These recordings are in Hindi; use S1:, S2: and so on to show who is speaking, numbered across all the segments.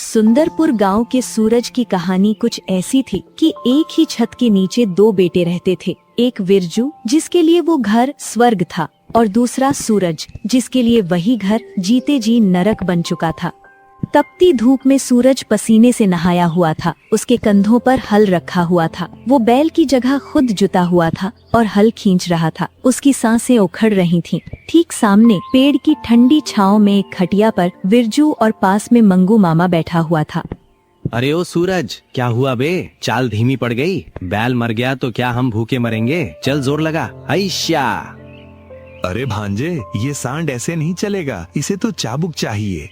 S1: सुंदरपुर गांव के सूरज की कहानी कुछ ऐसी थी कि एक ही छत के नीचे दो बेटे रहते थे। एक विरजू, जिसके लिए वो घर स्वर्ग था, और दूसरा सूरज, जिसके लिए वही घर जीते जी नरक बन चुका था। तपती धूप में सूरज पसीने से नहाया हुआ था। उसके कंधों पर हल रखा हुआ था। वो बैल की जगह खुद जुता हुआ था और हल खींच रहा था। उसकी सांसें उखड़ रही थीं। ठीक सामने पेड़ की ठंडी छांव में एक खटिया पर विरजू और पास में मंगू मामा बैठा हुआ था।
S2: अरे ओ सूरज, क्या हुआ बे? चाल धीमी पड़ गई? बैल मर गया तो क्या हम भूखे मरेंगे? चल जोर लगा। ऐशा।
S3: अरे भांजे, ये सांड ऐसे नहीं चलेगा, इसे तो चाबुक चाहिए।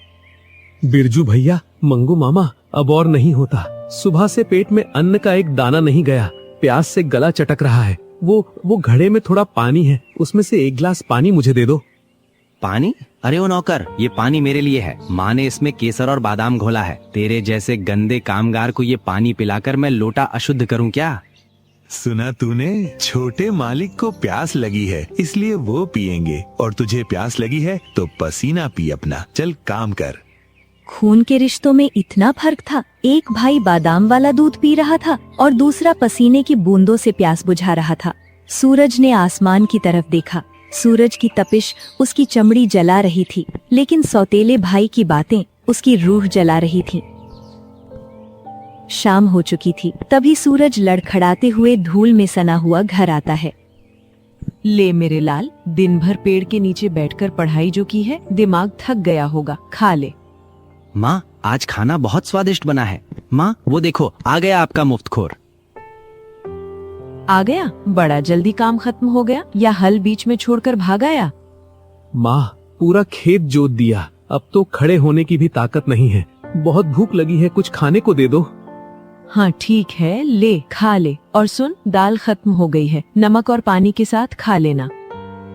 S4: बिरजू भैया, मंगू मामा, अब और नहीं होता। सुबह से पेट में अन्न का एक दाना नहीं गया। प्यास से गला चटक रहा है। वो घड़े में थोड़ा पानी है, उसमें से एक गिलास पानी मुझे दे दो।
S2: पानी? अरे ओ नौकर, ये पानी मेरे लिए है। माँ ने इसमें केसर और बादाम घोला है। तेरे जैसे गंदे कामगार को ये पानी पिलाकर मैं लोटा अशुद्ध करूँ क्या?
S3: सुना तूने? छोटे मालिक को प्यास लगी है, इसलिए वो पिएंगे, और तुझे प्यास लगी है तो पसीना पी अपना। चल काम कर।
S1: खून के रिश्तों में इतना फर्क था। एक भाई बादाम वाला दूध पी रहा था और दूसरा पसीने की बूंदों से प्यास बुझा रहा था। सूरज ने आसमान की तरफ देखा। सूरज की तपिश उसकी चमड़ी जला रही थी, लेकिन सौतेले भाई की बातें उसकी रूह जला रही थीं। शाम हो चुकी थी। तभी सूरज लड़खड़ाते हुए धूल में सना हुआ घर आता है।
S5: ले मेरे लाल, दिन भर पेड़ के नीचे बैठकर पढ़ाई जो की है, दिमाग थक गया होगा, खा ले।
S2: माँ, आज खाना बहुत स्वादिष्ट बना है। माँ, वो देखो, आ गया आपका मुफ्तखोर।
S5: आ गया? बड़ा जल्दी काम खत्म हो गया, या हल बीच में छोड़कर भाग आया?
S4: माँ, पूरा खेत जोत दिया, अब तो खड़े होने की भी ताकत नहीं है। बहुत भूख लगी है, कुछ खाने को दे दो।
S5: हाँ ठीक है, ले खा ले। और सुन, दाल खत्म हो गई है, नमक और पानी के साथ खा लेना।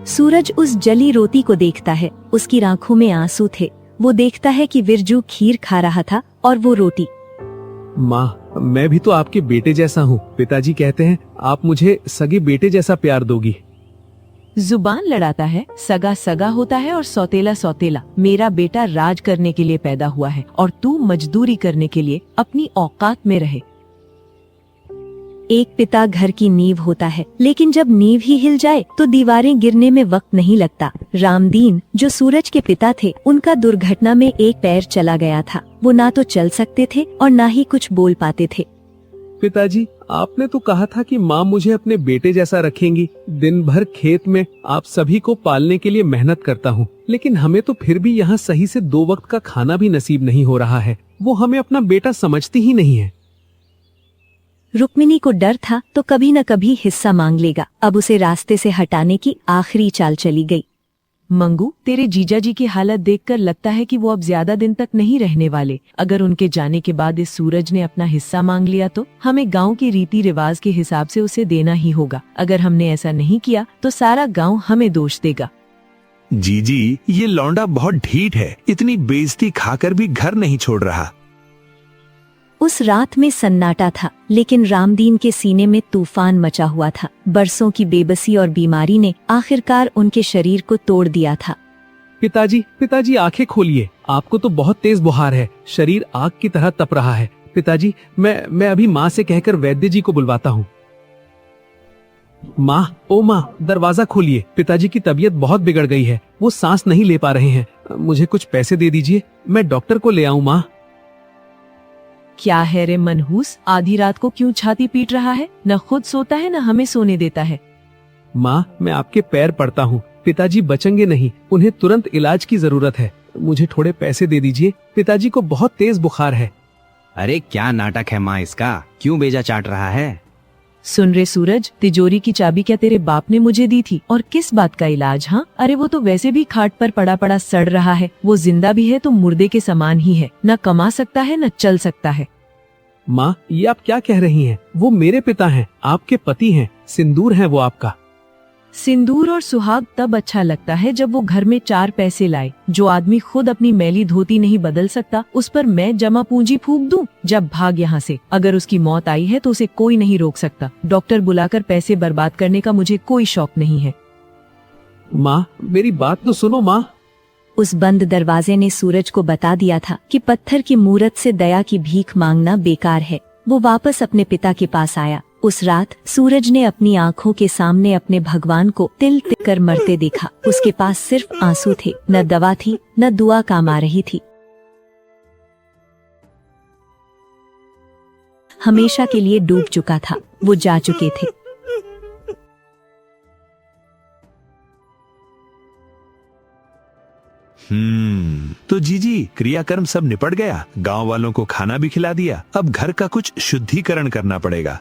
S1: सूरज उस जली रोटी को देखता है। उसकी आंखों में आंसू थे। वो देखता है कि विरजू खीर खा रहा था और वो रोटी।
S4: माँ, मैं भी तो आपके बेटे जैसा हूँ। पिताजी कहते हैं आप मुझे सगे बेटे जैसा प्यार दोगी।
S5: जुबान लड़ाता है। सगा सगा होता है और सौतेला सौतेला। मेरा बेटा राज करने के लिए पैदा हुआ है और तू मजदूरी करने के लिए। अपनी औकात में रहे।
S1: एक पिता घर की नींव होता है, लेकिन जब नींव ही हिल जाए तो दीवारें गिरने में वक्त नहीं लगता। रामदीन, जो सूरज के पिता थे, उनका दुर्घटना में एक पैर चला गया था। वो ना तो चल सकते थे और ना ही कुछ बोल पाते थे।
S4: पिताजी, आपने तो कहा था कि माँ मुझे अपने बेटे जैसा रखेंगी। दिन भर खेत में आप सभी को पालने के लिए मेहनत करता हूँ, लेकिन हमें तो फिर भी यहाँ सही से 2 वक्त का खाना भी नसीब नहीं हो रहा है। वो हमें अपना बेटा समझती ही नहीं है।
S1: रुक्मिणी को डर था तो कभी न कभी हिस्सा मांग लेगा। अब उसे रास्ते से हटाने की आखिरी चाल चली गई।
S5: मंगू, तेरे जीजा जी की हालत देखकर लगता है कि वो अब ज्यादा दिन तक नहीं रहने वाले। अगर उनके जाने के बाद इस सूरज ने अपना हिस्सा मांग लिया तो हमें गांव के रीति रिवाज के हिसाब से उसे देना ही होगा। अगर हमने ऐसा नहीं किया तो सारा गांव हमें दोष देगा।
S3: जीजी, ये लौंडा बहुत ढीठ है, इतनी बेइज्जती खाकर भी घर नहीं छोड़ रहा।
S1: उस रात में सन्नाटा था, लेकिन रामदीन के सीने में तूफान मचा हुआ था। बरसों की बेबसी और बीमारी ने आखिरकार उनके शरीर को तोड़ दिया था।
S4: पिताजी आंखें खोलिए। आपको तो बहुत तेज बुखार है, शरीर आग की तरह तप रहा है। पिताजी, मैं अभी माँ से कहकर वैद्य जी को बुलवाता हूँ। माँ, ओ माँ, दरवाजा खोलिए। पिताजी की तबीयत बहुत बिगड़ गई है, वो सांस नहीं ले पा रहे हैं। मुझे कुछ पैसे दे दीजिए, मैं डॉक्टर को ले आऊँ। माँ।
S5: क्या है रे मनहूस, आधी रात को क्यों छाती पीट रहा है? न खुद सोता है न हमें सोने देता है।
S4: माँ, मैं आपके पैर पड़ता हूँ, पिताजी बचेंगे नहीं, उन्हें तुरंत इलाज की जरूरत है। मुझे थोड़े पैसे दे दीजिए, पिताजी को बहुत तेज बुखार है।
S2: अरे क्या नाटक है माँ इसका, क्यों बेजा चाट रहा है?
S5: सुन रे सूरज, तिजोरी की चाबी क्या तेरे बाप ने मुझे दी थी? और किस बात का इलाज? हाँ, अरे वो तो वैसे भी खाट पर पड़ा पड़ा सड़ रहा है। वो जिंदा भी है तो मुर्दे के समान ही है, न कमा सकता है न चल सकता है।
S4: माँ, ये आप क्या कह रही हैं? वो मेरे पिता हैं, आपके पति हैं, सिंदूर है वो आपका।
S5: सिंदूर और सुहाग तब अच्छा लगता है जब वो घर में 4 पैसे लाए। जो आदमी खुद अपनी मैली धोती नहीं बदल सकता, उस पर मैं जमा पूंजी फूंक दूं? जब भाग यहाँ से। अगर उसकी मौत आई है तो उसे कोई नहीं रोक सकता। डॉक्टर बुलाकर पैसे बर्बाद करने का मुझे कोई शौक नहीं है।
S4: माँ, मेरी बात तो सुनो। माँ,
S1: उस बंद दरवाजे ने सूरज को बता दिया था कि पत्थर की मूरत से दया की भीख मांगना बेकार है। वो वापस अपने पिता के पास आया। उस रात सूरज ने अपनी आंखों के सामने अपने भगवान को तिल तिल कर मरते देखा। उसके पास सिर्फ आंसू थे, न दवा थी, न दुआ काम आ रही थी। हमेशा के लिए डूब चुका था, वो जा चुके थे।
S3: तो जीजी क्रियाकर्म सब निपट गया, गांव वालों को खाना भी खिला दिया, अब घर का कुछ शुद्धिकरण करना पड़ेगा।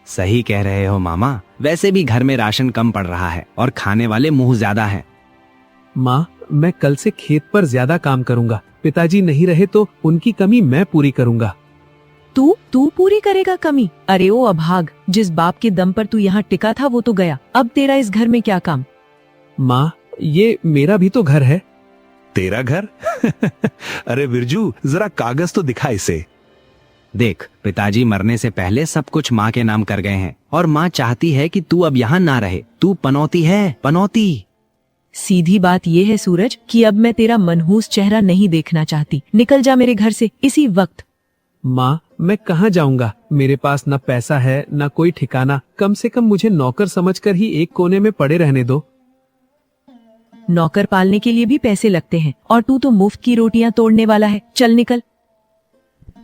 S2: सही कह रहे हो मामा, वैसे भी घर में राशन कम पड़ रहा है और खाने वाले मुंह ज्यादा हैं।
S4: माँ, मैं कल से खेत पर ज्यादा काम करूँगा। पिताजी नहीं रहे तो उनकी कमी मैं पूरी करूँगा।
S5: तू पूरी करेगा कमी? अरे ओ अभाग, जिस बाप के दम पर तू यहाँ टिका था वो तो गया, अब तेरा इस घर में क्या काम?
S4: माँ, ये मेरा भी तो घर है।
S3: तेरा घर? अरे बिरजू, जरा कागज तो दिखा इसे।
S2: देख, पिताजी मरने से पहले सब कुछ माँ के नाम कर गए हैं और माँ चाहती है कि तू अब यहाँ ना रहे। तू पनौती है, पनौती।
S5: सीधी बात ये है सूरज कि अब मैं तेरा मनहूस चेहरा नहीं देखना चाहती। निकल जा मेरे घर से इसी वक्त।
S4: माँ, मैं कहाँ जाऊँगा? मेरे पास न पैसा है न कोई ठिकाना। कम से कम मुझे नौकर समझकर ही एक कोने में पड़े रहने दो।
S5: नौकर पालने के लिए भी पैसे लगते हैं और तू तो मुफ्त की रोटियां तोड़ने वाला है। चल निकल।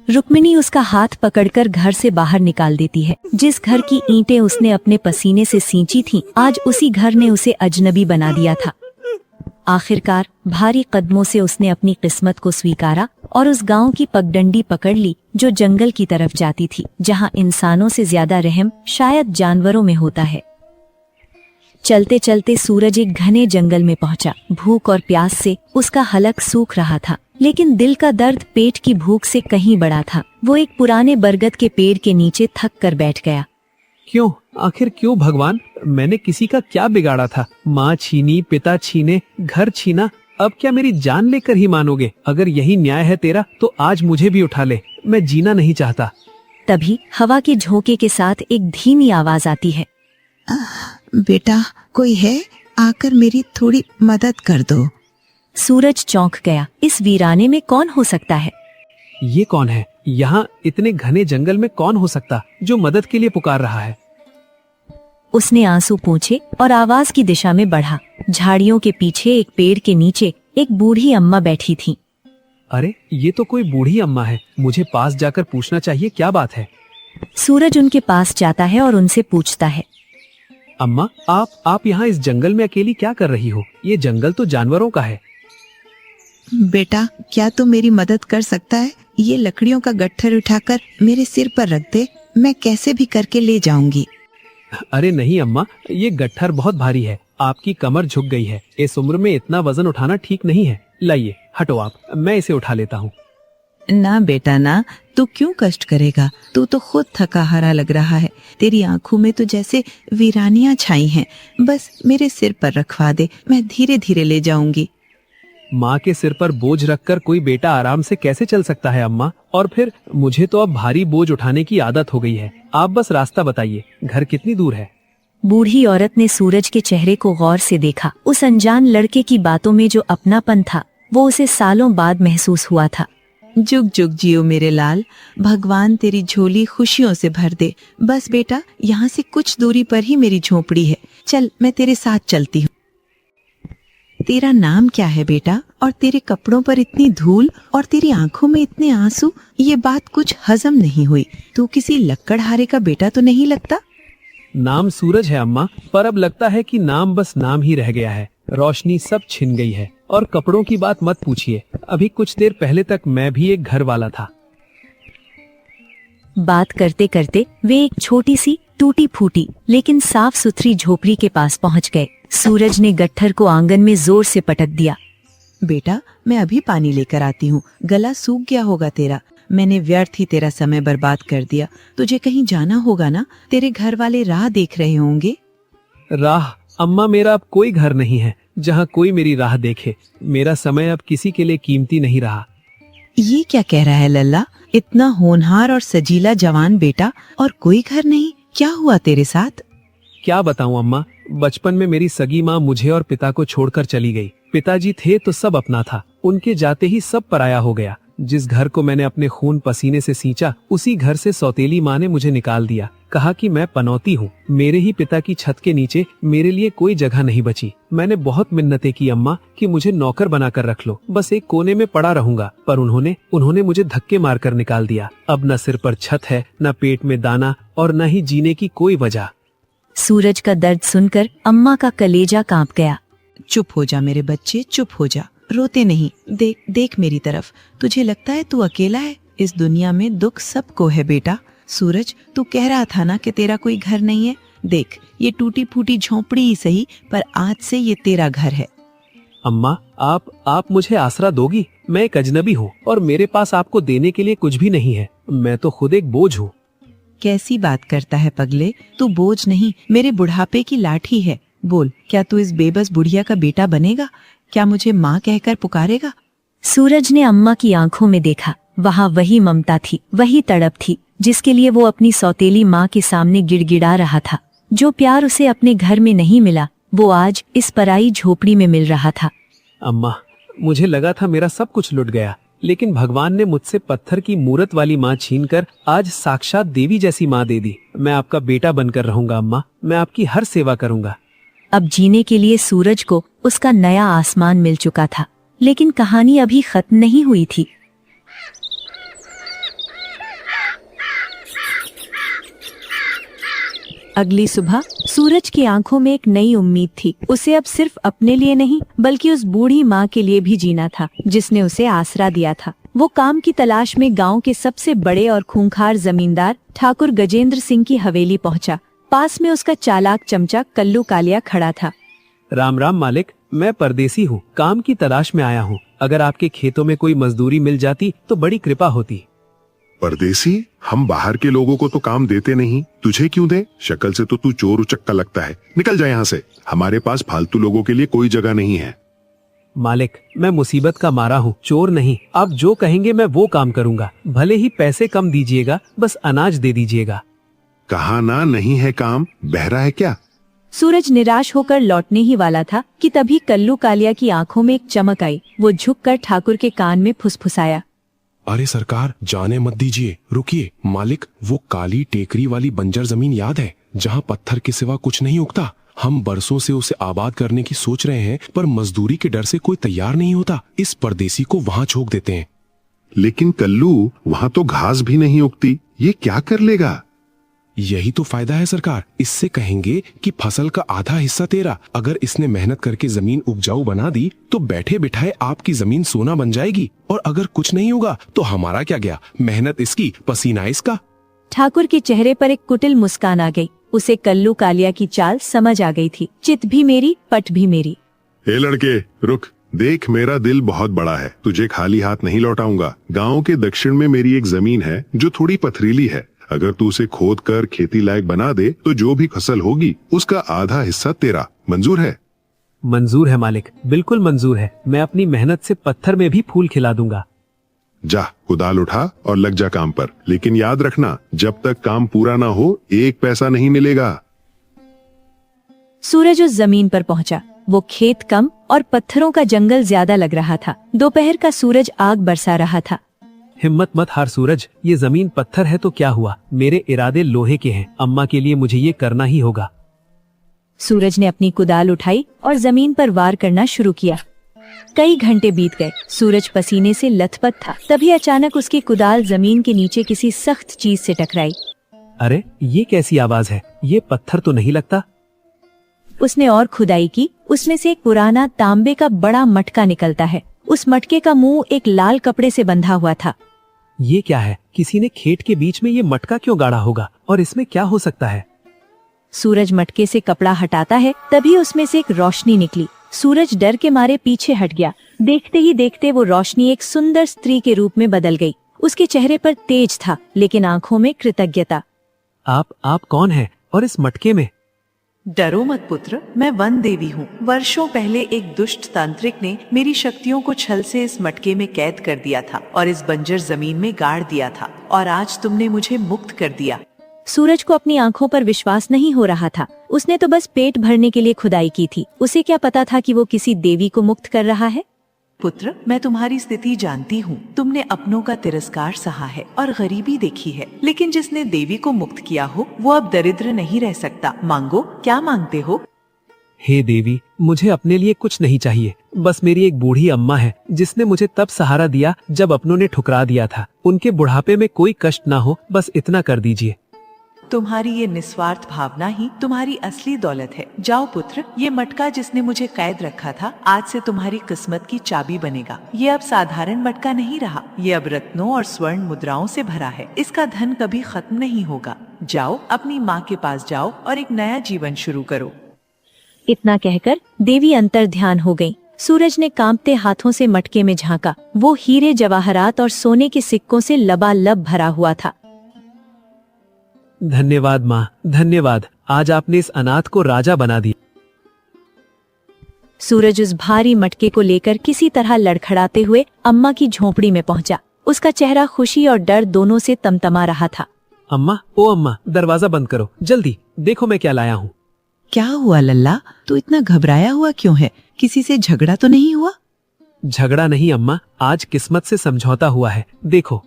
S1: रुक्मिणी उसका हाथ पकड़कर घर से बाहर निकाल देती है। जिस घर की ईंटें उसने अपने पसीने से सींची थीं, आज उसी घर ने उसे अजनबी बना दिया था। आखिरकार भारी कदमों से उसने अपनी किस्मत को स्वीकारा और उस गांव की पगडंडी पकड़ ली जो जंगल की तरफ जाती थी, जहां इंसानों से ज्यादा रहम शायद जानवरों में होता है। चलते चलते सूरज एक घने जंगल में पहुंचा। भूख और प्यास से उसका हलक सूख रहा था, लेकिन दिल का दर्द पेट की भूख से कहीं बड़ा था। वो एक पुराने बरगद के पेड़ के नीचे थक कर बैठ गया।
S4: क्यों? आखिर क्यों भगवान? मैंने किसी का क्या बिगाड़ा था? माँ छीनी, पिता छीने, घर छीना, अब क्या मेरी जान लेकर ही मानोगे? अगर यही न्याय है तेरा तो आज मुझे भी उठा ले, मैं जीना नहीं चाहता।
S1: तभी हवा के झोंके के साथ एक धीमी आवाज आती है।
S6: बेटा, कोई है? आकर मेरी थोड़ी मदद कर दो।
S1: सूरज चौंक गया। इस वीराने में कौन हो सकता है?
S4: ये कौन है? यहाँ इतने घने जंगल में कौन हो सकता जो मदद के लिए पुकार रहा है?
S1: उसने आंसू पोंछे और आवाज की दिशा में बढ़ा। झाड़ियों के पीछे एक पेड़ के नीचे एक बूढ़ी अम्मा बैठी थी।
S4: अरे, ये तो कोई बूढ़ी अम्मा है। मुझे पास जाकर पूछना चाहिए, क्या बात है?
S1: सूरज उनके पास जाता है और उनसे पूछता है,
S4: अम्मा, आप यहाँ इस जंगल में अकेली क्या कर रही हो? ये जंगल तो जानवरों का है।
S6: बेटा, क्या तू मेरी मदद कर सकता है? ये लकड़ियों का गट्ठर उठाकर मेरे सिर पर रख दे, मैं कैसे भी करके ले जाऊंगी।
S4: अरे नहीं अम्मा, ये गट्ठर बहुत भारी है। आपकी कमर झुक गई है। इस उम्र में इतना वजन उठाना ठीक नहीं है। लाइए, हटो आप, मैं इसे उठा लेता हूँ।
S6: ना बेटा ना, तू क्यों कष्ट करेगा? तू तो खुद थका हारा लग रहा है। तेरी आंखों में तो जैसे वीरानियां छाई हैं। बस मेरे सिर पर रखवा दे, मैं धीरे धीरे ले जाऊंगी।
S4: माँ के सिर पर बोझ रखकर कोई बेटा आराम से कैसे चल सकता है अम्मा? और फिर मुझे तो अब भारी बोझ उठाने की आदत हो गई है। आप बस रास्ता बताइए, घर कितनी दूर है?
S1: बूढ़ी औरत ने सूरज के चेहरे को गौर से देखा। उस अनजान लड़के की बातों में जो अपनापन था, वो उसे सालों बाद महसूस हुआ था।
S6: जुग जुग जियो मेरे लाल, भगवान तेरी झोली खुशियों से भर दे। बस बेटा, यहाँ से कुछ दूरी पर ही मेरी झोपड़ी है। चल, मैं तेरे साथ चलती हूँ। तेरा नाम क्या है बेटा? और तेरे कपड़ों पर इतनी धूल और तेरी आंखों में इतने आंसू? ये बात कुछ हजम नहीं हुई। तू किसी लक्कड़हारे का बेटा तो नहीं लगता?
S4: नाम सूरज है अम्मा, पर अब लगता है कि नाम बस नाम ही रह गया है। रोशनी सब छिन गई है। और कपड़ों की बात मत पूछिए, अभी कुछ देर पहले तक मैं भी एक घर वाला था।
S1: बात करते करते वे एक छोटी सी टूटी फूटी लेकिन साफ सुथरी झोपड़ी के पास पहुंच गए। सूरज ने गट्ठर को आंगन में जोर से पटक दिया।
S6: बेटा, मैं अभी पानी लेकर आती हूँ। गला सूख गया होगा तेरा। मैंने व्यर्थ ही तेरा समय बर्बाद कर दिया। तुझे कहीं जाना होगा ना? तेरे घर वाले राह देख रहे होंगे।
S4: राह? अम्मा, मेरा अब कोई घर नहीं है जहाँ कोई मेरी राह देखे। मेरा समय अब किसी के लिए कीमती नहीं रहा।
S6: ये क्या कह रहा है लल्ला? इतना होनहार और सजीला जवान बेटा और कोई घर नहीं? क्या हुआ तेरे साथ?
S4: क्या बताऊं अम्मा, बचपन में मेरी सगी माँ मुझे और पिता को छोड़कर चली गई। पिताजी थे तो सब अपना था, उनके जाते ही सब पराया हो गया। जिस घर को मैंने अपने खून पसीने से सींचा, उसी घर से सौतेली माँ ने मुझे निकाल दिया। कहा कि मैं पनौती हूँ, मेरे ही पिता की छत के नीचे मेरे लिए कोई जगह नहीं बची। मैंने बहुत मिन्नतें की अम्मा कि मुझे नौकर बनाकर रख लो, बस एक कोने में पड़ा रहूंगा, पर उन्होंने मुझे धक्के मारकर निकाल दिया। अब न सिर पर छत है, न पेट में दाना, और न ही जीने की कोई वजह।
S1: सूरज का दर्द सुनकर अम्मा का कलेजा कांप गया।
S6: चुप हो जा मेरे बच्चे, चुप हो जा, रोते नहीं। देख देख मेरी तरफ, तुझे लगता है तू अकेला है? इस दुनिया में दुख सबको है बेटा। सूरज, तू कह रहा था ना कि तेरा कोई घर नहीं है। देख, ये टूटी फूटी झोंपड़ी ही सही, पर आज से ये तेरा घर है।
S4: अम्मा, आप मुझे आसरा दोगी? मैं एक अजनबी हूँ और मेरे पास आपको देने के लिए कुछ भी नहीं है। मैं तो खुद एक बोझ हूँ।
S6: कैसी बात करता है पगले, तू बोझ नहीं, मेरे बुढ़ापे की लाठी है। बोल, क्या तू इस बेबस बुढ़िया का बेटा बनेगा? क्या मुझे माँ कहकर पुकारेगा?
S1: सूरज ने अम्मा की आंखों में देखा। वहाँ वही ममता थी, वही तड़प थी, जिसके लिए वो अपनी सौतेली माँ के सामने गिड़गिड़ा रहा था। जो प्यार उसे अपने घर में नहीं मिला, वो आज इस पराई झोपड़ी में मिल रहा था।
S4: अम्मा, मुझे लगा था मेरा सब कुछ लुट गया, लेकिन भगवान ने मुझसे पत्थर की मूरत वाली माँ छीनकर आज साक्षात देवी जैसी माँ दे दी। मैं आपका बेटा बनकर रहूंगा अम्मा, मैं आपकी हर सेवा करूंगा।
S1: अब जीने के लिए सूरज को उसका नया आसमान मिल चुका था, लेकिन कहानी अभी खत्म नहीं हुई थी। अगली सुबह सूरज की आंखों में एक नई उम्मीद थी। उसे अब सिर्फ अपने लिए नहीं, बल्कि उस बूढ़ी माँ के लिए भी जीना था, जिसने उसे आसरा दिया था। वो काम की तलाश में गांव के सबसे बड़े और खूंखार जमींदार ठाकुर गजेंद्र सिंह की हवेली पहुंचा। पास में उसका चालाक चमचा कल्लू कालिया खड़ा था।
S4: राम राम मालिक, मैं परदेसी हूँ, काम की तलाश में आया हूँ। अगर आपके खेतों में कोई मजदूरी मिल जाती तो बड़ी कृपा होती।
S7: परदेसी? हम बाहर के लोगों को तो काम देते नहीं, तुझे क्यों दे? शक्ल से तो तू चोर उचक्का लगता है। निकल जा यहाँ से, हमारे पास फालतू लोगों के लिए कोई जगह नहीं है।
S4: मालिक, मैं मुसीबत का मारा हूँ, चोर नहीं। आप जो कहेंगे मैं वो काम करूँगा। भले ही पैसे कम दीजिएगा, बस अनाज दे दीजिएगा।
S7: कहा ना नहीं है काम, बहरा है क्या?
S1: सूरज निराश होकर लौटने ही वाला था कि तभी कल्लू कालिया की आंखों में एक चमक आई। वो झुककर ठाकुर के कान में फुसफुसाया।
S8: अरे सरकार, जाने मत दीजिए, रुकिए। मालिक, वो काली टेकरी वाली बंजर जमीन याद है, जहाँ पत्थर के सिवा कुछ नहीं उगता? हम बरसों से उसे आबाद करने की सोच रहे हैं, पर मजदूरी के डर से कोई तैयार नहीं होता। इस परदेसी को वहाँ झोंक देते हैं।
S7: लेकिन कल्लू, वहाँ तो घास भी नहीं उगती, ये क्या कर लेगा?
S8: यही तो फायदा है सरकार। इससे कहेंगे कि फसल का आधा हिस्सा तेरा। अगर इसने मेहनत करके जमीन उपजाऊ बना दी तो बैठे बिठाए आपकी जमीन सोना बन जाएगी। और अगर कुछ नहीं होगा तो हमारा क्या गया? मेहनत इसकी, पसीना इसका।
S1: ठाकुर के चेहरे पर एक कुटिल मुस्कान आ गई। उसे कल्लू कालिया की चाल समझ आ गई थी। चित भी मेरी, पट भी मेरी।
S7: ए लड़के, रुक। देख, मेरा दिल बहुत बड़ा है, तुझे खाली हाथ नहीं लौटाऊंगा। गांव के दक्षिण में मेरी एक जमीन है जो थोड़ी पथरीली है। अगर तू उसे खोद कर खेती लायक बना दे तो जो भी फसल होगी उसका आधा हिस्सा तेरा। मंजूर है?
S4: मंजूर है मालिक, बिल्कुल मंजूर है। मैं अपनी मेहनत से पत्थर में भी फूल खिला दूंगा।
S7: जा, कुदाल उठा और लग जा काम पर। लेकिन याद रखना, जब तक काम पूरा ना हो एक पैसा नहीं मिलेगा।
S1: सूरज उस जमीन पर पहुंचा। वो खेत कम और पत्थरों का जंगल ज्यादा लग रहा था। दोपहर का सूरज आग बरसा रहा था।
S4: हिम्मत मत हार सूरज, ये जमीन पत्थर है तो क्या हुआ? मेरे इरादे लोहे के हैं। अम्मा के लिए मुझे ये करना ही होगा।
S1: सूरज ने अपनी कुदाल उठाई और जमीन पर वार करना शुरू किया। कई घंटे बीत गए। सूरज पसीने से लथपथ था। तभी अचानक उसकी कुदाल जमीन के नीचे किसी सख्त चीज से टकराई।
S4: अरे, ये कैसी आवाज है? ये पत्थर तो नहीं लगता।
S1: उसने और खुदाई की। उसमें से एक पुराना तांबे का बड़ा मटका निकलता है। उस मटके का मुंह एक लाल कपड़े से बंधा हुआ था।
S4: ये क्या है? किसी ने खेत के बीच में ये मटका क्यों गाड़ा होगा? और इसमें क्या हो सकता है?
S1: सूरज मटके से कपड़ा हटाता है, तभी उसमें से एक रोशनी निकली। सूरज डर के मारे पीछे हट गया। देखते ही देखते वो रोशनी एक सुंदर स्त्री के रूप में बदल गई। उसके चेहरे पर तेज था, लेकिन आंखों में कृतज्ञता।
S4: आप कौन है? और इस मटके में?
S9: डरो मत पुत्र, मैं वन देवी हूँ। वर्षों पहले एक दुष्ट तांत्रिक ने मेरी शक्तियों को छल से इस मटके में कैद कर दिया था और इस बंजर जमीन में गाड़ दिया था, और आज तुमने मुझे मुक्त कर दिया।
S1: सूरज को अपनी आंखों पर विश्वास नहीं हो रहा था। उसने तो बस पेट भरने के लिए खुदाई की थी। उसे क्या पता था कि वो किसी देवी को मुक्त कर रहा है।
S9: पुत्र, मैं तुम्हारी स्थिति जानती हूँ। तुमने अपनों का तिरस्कार सहा है और गरीबी देखी है, लेकिन जिसने देवी को मुक्त किया हो वो अब दरिद्र नहीं रह सकता। मांगो, क्या मांगते हो?
S4: हे देवी, मुझे अपने लिए कुछ नहीं चाहिए। बस मेरी एक बूढ़ी अम्मा है जिसने मुझे तब सहारा दिया जब अपनों ने ठुकरा दिया था। उनके बुढ़ापे में कोई कष्ट ना हो, बस इतना कर दीजिए।
S9: तुम्हारी ये निस्वार्थ भावना ही तुम्हारी असली दौलत है। जाओ पुत्र, ये मटका जिसने मुझे कैद रखा था आज से तुम्हारी किस्मत की चाबी बनेगा। ये अब साधारण मटका नहीं रहा, ये अब रत्नों और स्वर्ण मुद्राओं से भरा है। इसका धन कभी खत्म नहीं होगा। जाओ, अपनी माँ के पास जाओ और एक नया जीवन शुरू करो।
S1: इतना कहकर देवी अंतर ध्यान हो गई। सूरज ने कांपते हाथों से मटके में झांका। वो हीरे, जवाहरात और सोने के सिक्कों से लबालब भरा हुआ था।
S4: धन्यवाद माँ, धन्यवाद। आज आपने इस अनाथ को राजा बना दिया।
S1: सूरज उस भारी मटके को लेकर किसी तरह लड़खड़ाते हुए अम्मा की झोपड़ी में पहुंचा। उसका चेहरा खुशी और डर दोनों से तमतमा रहा था।
S4: अम्मा, ओ अम्मा, दरवाजा बंद करो जल्दी। देखो मैं क्या लाया हूँ।
S6: क्या हुआ लल्ला, तू इतना घबराया हुआ क्यों है? किसी से झगड़ा तो नहीं हुआ?
S4: झगड़ा नहीं अम्मा, आज किस्मत से समझौता हुआ है। देखो।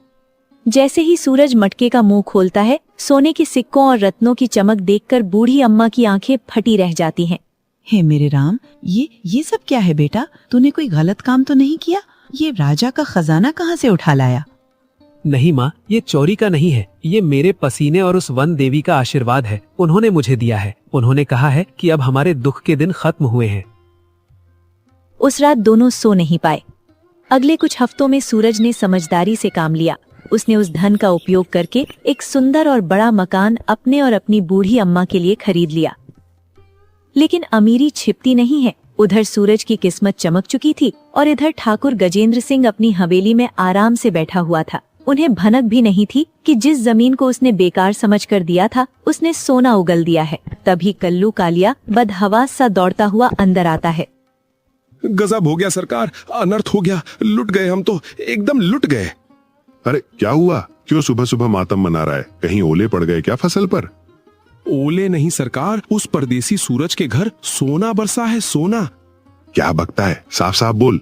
S1: जैसे ही सूरज मटके का मुंह खोलता है, सोने के सिक्कों और रत्नों की चमक देखकर बूढ़ी अम्मा की आंखें फटी रह जाती हैं।
S6: हे मेरे राम, ये सब क्या है बेटा? तूने कोई गलत काम तो नहीं किया? ये राजा का खजाना कहाँ से उठा लाया?
S4: नहीं माँ, ये चोरी का नहीं है। ये मेरे पसीने और उस वन देवी का आशीर्वाद है। उन्होंने मुझे दिया है। उन्होंने कहा है कि अब हमारे दुख के दिन खत्म हुए हैं।
S1: उस रात दोनों सो नहीं पाए। अगले कुछ हफ्तों में सूरज ने समझदारी से काम लिया। उसने उस धन का उपयोग करके एक सुंदर और बड़ा मकान अपने और अपनी बूढ़ी अम्मा के लिए खरीद लिया। लेकिन अमीरी छिपती नहीं है। उधर सूरज की किस्मत चमक चुकी थी और इधर ठाकुर गजेंद्र सिंह अपनी हवेली में आराम से बैठा हुआ था। उन्हें भनक भी नहीं थी कि जिस जमीन को उसने बेकार समझकर दिया था, उसने सोना उगल दिया है। तभी कल्लू कालिया बदहवास सा दौड़ता हुआ अंदर आता है।
S8: गजब हो गया सरकार, अनर्थ हो गया। लुट गए हम तो, एकदम लुट गए।
S7: अरे क्या हुआ? क्यों सुबह सुबह मातम मना रहा है? कहीं ओले पड़ गए क्या फसल पर?
S8: ओले नहीं सरकार, उस परदेसी सूरज के घर सोना बरसा है, सोना।
S7: क्या बकता है? साफ साफ बोल।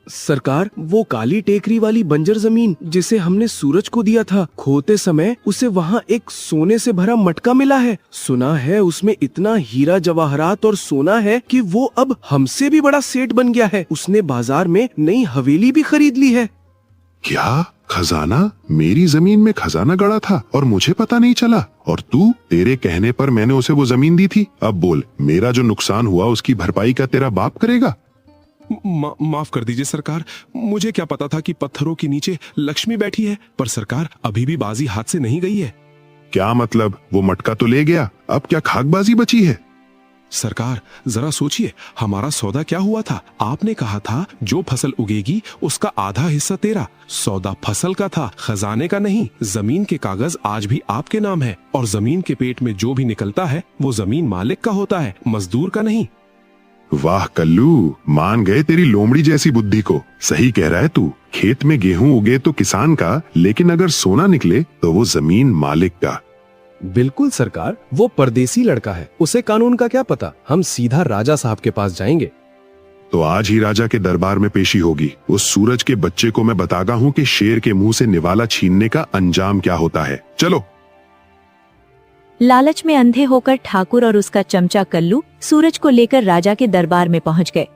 S10: सरकार, वो काली टेकरी वाली बंजर जमीन जिसे हमने सूरज को दिया था, खोते समय उसे वहाँ एक सोने से भरा मटका मिला है। सुना है उसमें इतना हीरा, जवाहरात और सोना है कि वो अब हमसे भी बड़ा सेठ बन गया है। उसने बाजार में नई हवेली भी खरीद ली है।
S7: क्या? खजाना? मेरी जमीन में खजाना गड़ा था और मुझे पता नहीं चला? और तू, तेरे कहने पर मैंने उसे वो जमीन दी थी। अब बोल, मेरा जो नुकसान हुआ उसकी भरपाई का तेरा बाप करेगा?
S8: माफ कर दीजिए सरकार, मुझे क्या पता था कि पत्थरों के नीचे लक्ष्मी बैठी है। पर सरकार, अभी भी बाजी हाथ से नहीं गई है।
S7: क्या मतलब? वो मटका तो ले गया, अब क्या खाकबाजी बची है?
S8: सरकार जरा सोचिए, हमारा सौदा क्या हुआ था? आपने कहा था जो फसल उगेगी उसका आधा हिस्सा तेरा। सौदा फसल का था, खजाने का नहीं। जमीन के कागज आज भी आपके नाम है और जमीन के पेट में जो भी निकलता है वो जमीन मालिक का होता है, मजदूर का नहीं।
S7: वाह कल्लू, मान गए तेरी लोमड़ी जैसी बुद्धि को। सही कह रहा है तू। खेत में गेहूं उगे तो किसान का, लेकिन अगर सोना निकले तो वो जमीन मालिक का।
S10: बिल्कुल सरकार, वो परदेसी लड़का है, उसे कानून का क्या पता। हम सीधा राजा साहब के पास जाएंगे।
S7: तो आज ही राजा के दरबार में पेशी होगी। उस सूरज के बच्चे को मैं बताता हूँ कि शेर के मुंह से निवाला छीनने का अंजाम क्या होता है। चलो।
S1: लालच में अंधे होकर ठाकुर और उसका चमचा कल्लू सूरज को लेकर राजा के दरबार में पहुंच गए।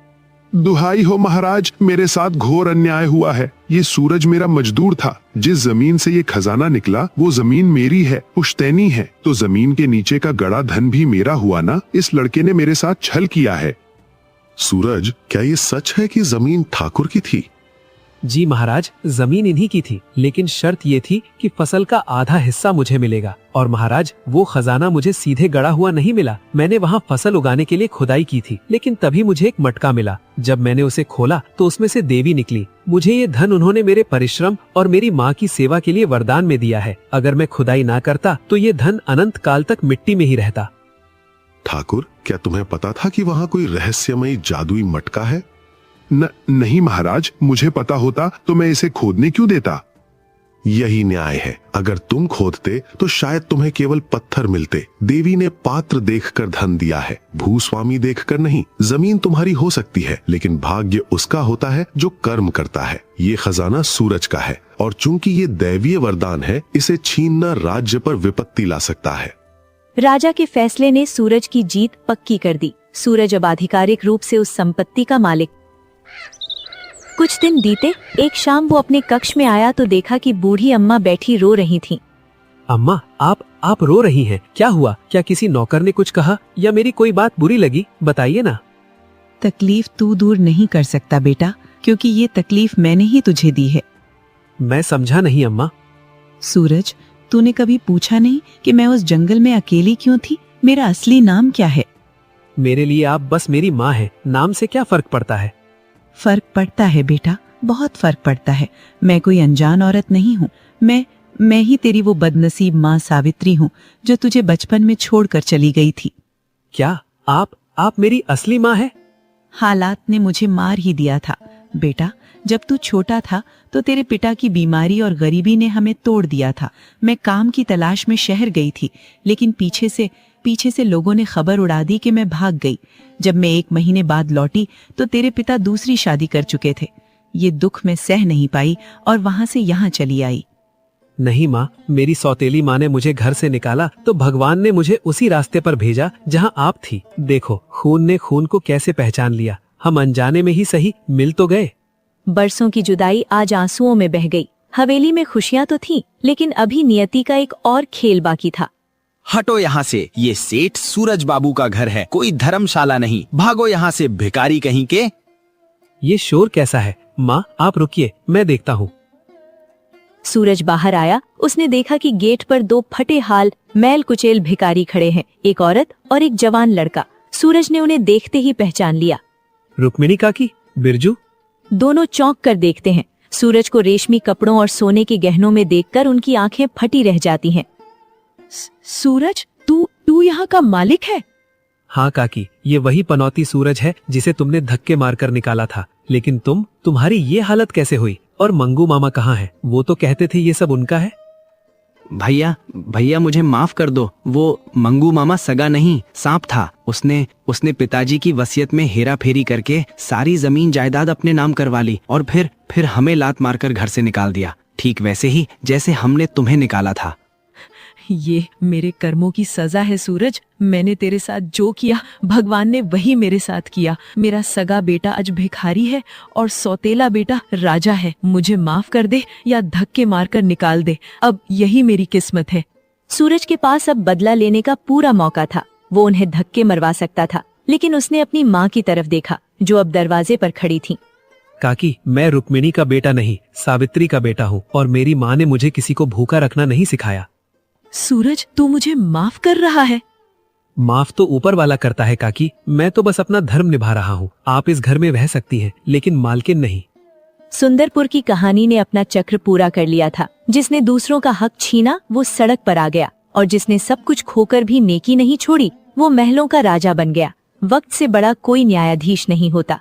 S7: दुहाई हो महाराज, मेरे साथ घोर अन्याय हुआ है। ये सूरज मेरा मजदूर था। जिस जमीन से ये खजाना निकला वो जमीन मेरी है, पुश्तैनी है। तो जमीन के नीचे का गड़ा धन भी मेरा हुआ ना। इस लड़के ने मेरे साथ छल किया है। सूरज, क्या ये सच है कि जमीन ठाकुर की थी?
S4: जी महाराज, जमीन इन्हीं की थी, लेकिन शर्त ये थी कि फसल का आधा हिस्सा मुझे मिलेगा। और महाराज, वो खजाना मुझे सीधे गड़ा हुआ नहीं मिला। मैंने वहाँ फसल उगाने के लिए खुदाई की थी, लेकिन तभी मुझे एक मटका मिला। जब मैंने उसे खोला तो उसमें से देवी निकली। मुझे ये धन उन्होंने मेरे परिश्रम और मेरी माँ की सेवा के लिए वरदान में दिया है। अगर मैं खुदाई ना करता तो ये धन अनंत काल तक मिट्टी में ही रहता।
S7: ठाकुर, क्या तुम्हें पता था कि वहाँ कोई रहस्यमयी जादुई मटका है? नहीं महाराज, मुझे पता होता तो मैं इसे खोदने क्यों देता। यही न्याय है। अगर तुम खोदते तो शायद तुम्हें केवल पत्थर मिलते। देवी ने पात्र देखकर धन दिया है, भूस्वामी देखकर नहीं। जमीन तुम्हारी हो सकती है, लेकिन भाग्य उसका होता है जो कर्म करता है। ये खजाना सूरज का है, और चूंकि ये दैवीय वरदान है, इसे छीनना राज्य पर विपत्ति ला सकता है।
S1: राजा के फैसले ने सूरज की जीत पक्की कर दी। सूरज अब आधिकारिक रूप से उस संपत्ति का मालिक। कुछ दिन बीते। एक शाम वो अपने कक्ष में आया तो देखा कि बूढ़ी अम्मा बैठी रो रही थीं।
S4: अम्मा, आप रो रही हैं, क्या हुआ? क्या किसी नौकर ने कुछ कहा या मेरी कोई बात बुरी लगी? बताइए ना।
S6: तकलीफ तू दूर नहीं कर सकता बेटा, क्योंकि ये तकलीफ मैंने ही तुझे दी है।
S4: मैं समझा नहीं अम्मा।
S6: सूरज, तूने कभी पूछा नहीं कि मैं उस जंगल में अकेली क्यों थी? मेरा असली नाम क्या है?
S4: मेरे लिए आप बस मेरी माँ हैं, नाम से क्या फर्क पड़ता है?
S6: फर्क पड़ता है बेटा, बहुत फर्क पड़ता है। मैं कोई अनजान औरत नहीं हूँ। मैं ही तेरी वो बदनसीब माँ सावित्री हूँ जो तुझे बचपन में छोड़कर चली गई थी।
S4: क्या आप मेरी असली माँ है?
S6: हालात ने मुझे मार ही दिया था बेटा। जब तू छोटा था तो तेरे पिता की बीमारी और गरीबी ने हमें तोड़ दिया था। मैं काम की तलाश में शहर गई थी, लेकिन पीछे से लोगों ने खबर उड़ा दी कि मैं भाग गई। जब मैं 1 महीने बाद लौटी तो तेरे पिता दूसरी शादी कर चुके थे। ये दुख मैं सह नहीं पाई और वहां से यहाँ चली आई।
S4: नहीं माँ, मेरी सौतेली माँ ने मुझे घर से निकाला तो भगवान ने मुझे उसी रास्ते पर भेजा जहाँ आप थी। देखो, खून ने खून को कैसे पहचान लिया। हम अनजाने में ही सही मिल तो गए।
S1: बरसों की जुदाई आज आंसुओं में बह गई। हवेली में खुशियां तो थीं, लेकिन अभी नियति का एक और खेल बाकी था।
S2: हटो यहाँ से, ये सेठ सूरज बाबू का घर है, कोई धर्मशाला नहीं। भागो यहाँ से, भिखारी कहीं के।
S4: ये शोर कैसा है? माँ, आप रुकिए, मैं देखता हूँ।
S1: सूरज बाहर आया। उसने देखा कि गेट पर 2 फटे हाल मैल कुचेल भिखारी खड़े हैं, एक औरत और एक जवान लड़का। सूरज ने उन्हें देखते ही पहचान लिया।
S4: रुक्मिणी काकी, बिरजू।
S1: दोनों चौंक कर देखते हैं। सूरज को रेशमी कपड़ों और सोने के गहनों में देखकर उनकी आंखें फटी रह जाती हैं।
S5: सूरज, तू यहाँ का मालिक है?
S4: हाँ काकी, ये वही पनौती सूरज है जिसे तुमने धक्के मारकर निकाला था। लेकिन तुम्हारी ये हालत कैसे हुई? और मंगू मामा कहाँ है? वो तो कहते थे ये सब उनका है।
S2: भैया मुझे माफ कर दो। वो मंगू मामा सगा नहीं, सांप था। उसने पिताजी की वसीयत में हेरा फेरी करके सारी जमीन जायदाद अपने नाम करवा ली और फिर हमें लात मारकर घर से निकाल दिया, ठीक वैसे ही जैसे हमने तुम्हें निकाला था।
S5: ये मेरे कर्मों की सजा है सूरज। मैंने तेरे साथ जो किया, भगवान ने वही मेरे साथ किया। मेरा सगा बेटा आज भिखारी है और सौतेला बेटा राजा है। मुझे माफ कर दे या धक्के मारकर निकाल दे, अब यही मेरी किस्मत है।
S1: सूरज के पास अब बदला लेने का पूरा मौका था। वो उन्हें धक्के मरवा सकता था, लेकिन उसने अपनी माँ की तरफ देखा जो अब दरवाजे पर खड़ी थी।
S4: काकी, मैं रुक्मिणी का बेटा नहीं, सावित्री का बेटा हूँ और मेरी माँ ने मुझे किसी को भूखा रखना नहीं सिखाया।
S5: सूरज, तू मुझे माफ कर रहा है?
S4: माफ तो ऊपर वाला करता है काकी, मैं तो बस अपना धर्म निभा रहा हूँ। आप इस घर में रह सकती हैं, लेकिन मालकिन नहीं।
S1: सुंदरपुर की कहानी ने अपना चक्र पूरा कर लिया था। जिसने दूसरों का हक छीना वो सड़क पर आ गया, और जिसने सब कुछ खोकर भी नेकी नहीं छोड़ी वो महलों का राजा बन गया। वक्त से बड़ा कोई न्यायाधीश नहीं होता।